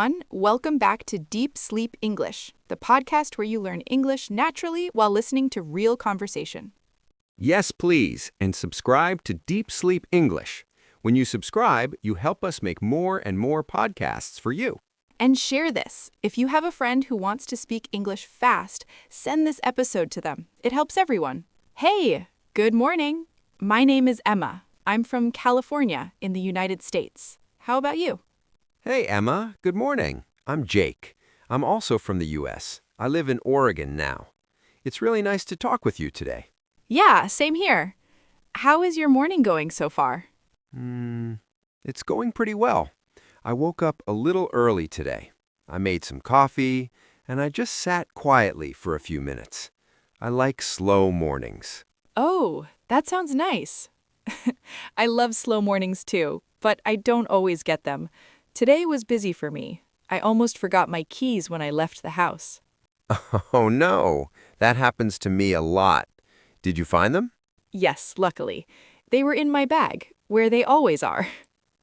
everyone. Welcome back to Deep Sleep English, the podcast where you learn English naturally while listening to real conversation. Yes, please, and subscribe to Deep Sleep English. When you subscribe, you help us make more and more podcasts for you. And share this. If you have a friend who wants to speak English fast, send this episode to them. It helps everyone. Hey, good morning. My name is Emma. I'm from California in the United States. How about you? Hey, Emma. Good morning. I'm Jake. I'm also from the U.S. I live in Oregon now. It's really nice to talk with you today. Yeah, same here. How is your morning going so far? It's going pretty well. I woke up a little early today. I made some coffee, and I just sat quietly for a few minutes. I like slow mornings. Oh, that sounds nice. I love slow mornings too, but I don't always get them. Today was busy for me. I almost forgot my keys when I left the house. Oh no, that happens to me a lot. Did you find them? Yes, luckily. They were in my bag, where they always are.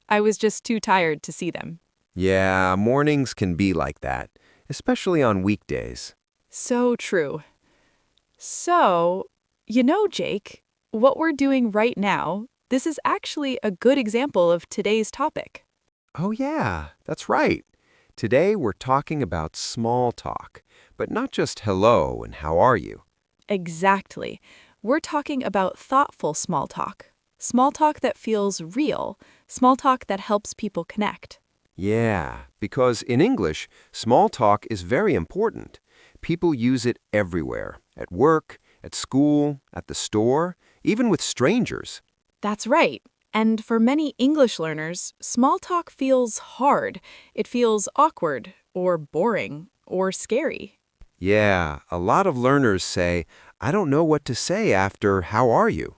I was just too tired to see them. Yeah, mornings can be like that, especially on weekdays. So true. So, Jake, what we're doing right now, this is actually a good example of today's topic. Oh yeah, that's right. Today we're talking about small talk, but not just hello and how are you. Exactly. We're talking about thoughtful small talk that feels real, small talk that helps people connect. Yeah, because in English, small talk is very important. People use it everywhere, at work, at school, at the store, even with strangers. That's right. And for many English learners, small talk feels hard. It feels awkward, or boring, or scary. Yeah, a lot of learners say, I don't know what to say after how are you?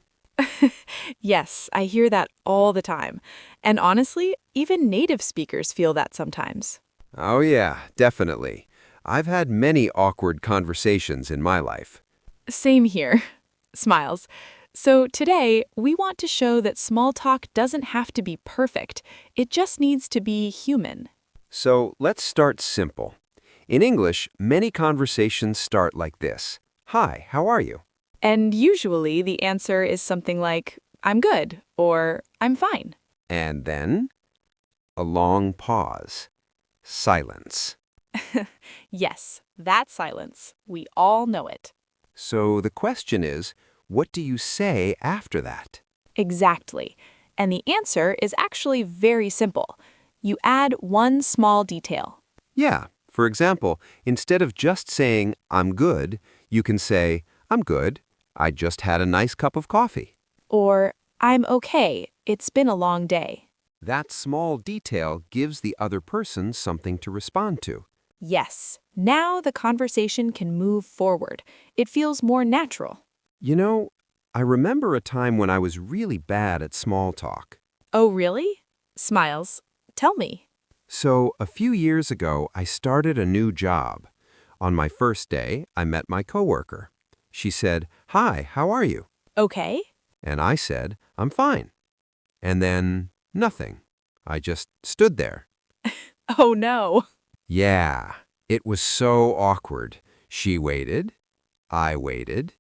Yes, I hear that all the time. And honestly, even native speakers feel that sometimes. Oh yeah, definitely. I've had many awkward conversations in my life. Same here. Smiles. So today, we want to show that small talk doesn't have to be perfect. It just needs to be human. So let's start simple. In English, many conversations start like this. Hi, how are you? And usually the answer is something like, I'm good, or I'm fine. And then a long pause. Silence. Yes, that silence. We all know it. So the question is, what do you say after that? Exactly. And the answer is actually very simple. You add one small detail. Yeah, for example, instead of just saying, I'm good, you can say, I'm good. I just had a nice cup of coffee. Or, I'm okay. It's been a long day. That small detail gives the other person something to respond to. Yes. Now the conversation can move forward. It feels more natural. You know, I remember a time when I was really bad at small talk. Oh, really? Smiles. Tell me. So, a few years ago, I started a new job. On my first day, I met my coworker. She said, Hi, how are you? Okay. And I said, I'm fine. And then, nothing. I just stood there. Oh, no. Yeah, it was so awkward. She waited. I waited.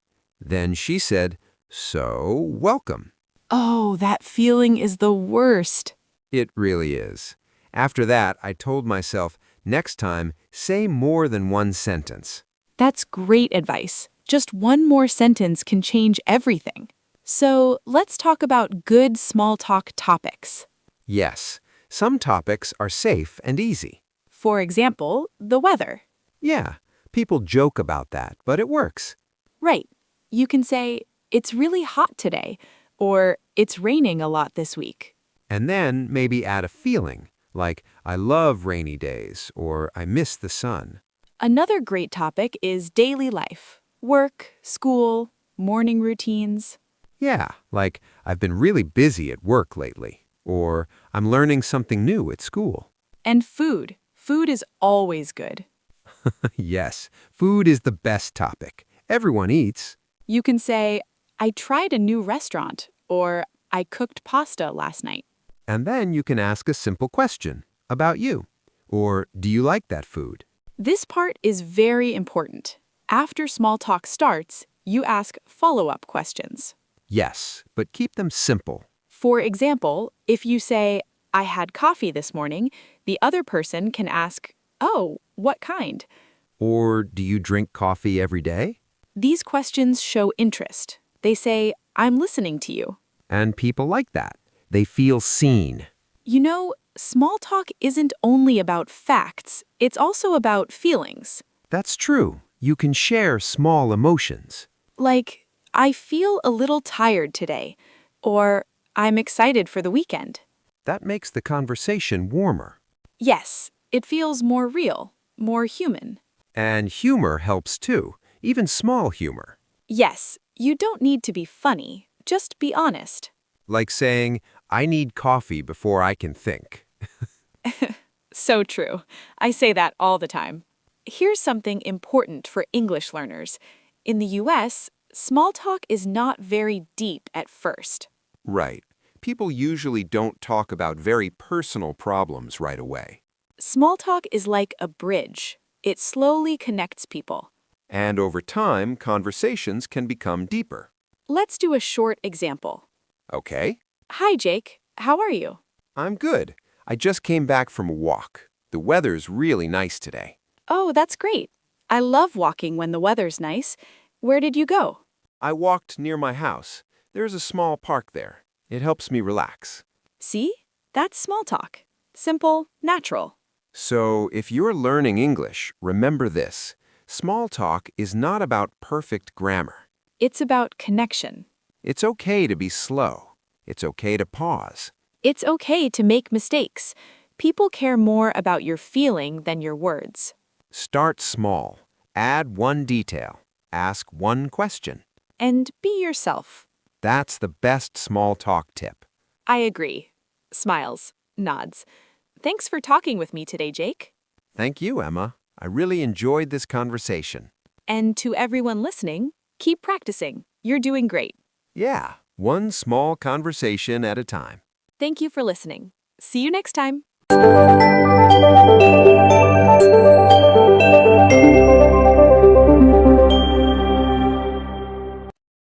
Then she said, So, welcome. Oh, that feeling is the worst. It really is. After that, I told myself, next time, say more than one sentence. That's great advice. Just one more sentence can change everything. So let's talk about good small talk topics. Yes, some topics are safe and easy. For example, the weather. Yeah, people joke about that, but it works. Right. You can say, it's really hot today, or it's raining a lot this week. And then maybe add a feeling, like, I love rainy days, or I miss the sun. Another great topic is daily life. Work, school, morning routines. Yeah, like, I've been really busy at work lately, or I'm learning something new at school. And food. Food is always good. Yes, food is the best topic. Everyone eats. You can say, I tried a new restaurant, or I cooked pasta last night. And then you can ask a simple question about you. Or, do you like that food? This part is very important. After small talk starts, you ask follow-up questions. Yes, but keep them simple. For example, if you say, I had coffee this morning, the other person can ask, oh, what kind? Or, do you drink coffee every day? These questions show interest. They say, I'm listening to you. And people like that. They feel seen. You know, small talk isn't only about facts, it's also about feelings. That's true. You can share small emotions. Like, I feel a little tired today, or I'm excited for the weekend. That makes the conversation warmer. Yes, it feels more real, more human. And humor helps too, even small humor. Yes, you don't need to be funny, just be honest. Like saying, I need coffee before I can think. So true. I say that all the time. Here's something important for English learners. In the US, small talk is not very deep at first. Right. People usually don't talk about very personal problems right away. Small talk is like a bridge. It slowly connects people. And over time, conversations can become deeper. Let's do a short example. Okay. Hi, Jake. How are you? I'm good. I just came back from a walk. The weather's really nice today. Oh, that's great. I love walking when the weather's nice. Where did you go? I walked near my house. There's a small park there. It helps me relax. See? That's small talk. Simple, natural. So, if you're learning English, remember this. Small talk is not about perfect grammar. It's about connection. It's okay to be slow. It's okay to pause. It's okay to make mistakes. People care more about your feeling than your words. Start small. Add one detail. Ask one question. And be yourself. That's the best small talk tip. I agree. Smiles, nods. Thanks for talking with me today, Jake. Thank you, Emma. I really enjoyed this conversation. And to everyone listening, keep practicing. You're doing great. Yeah, one small conversation at a time. Thank you for listening. See you next time.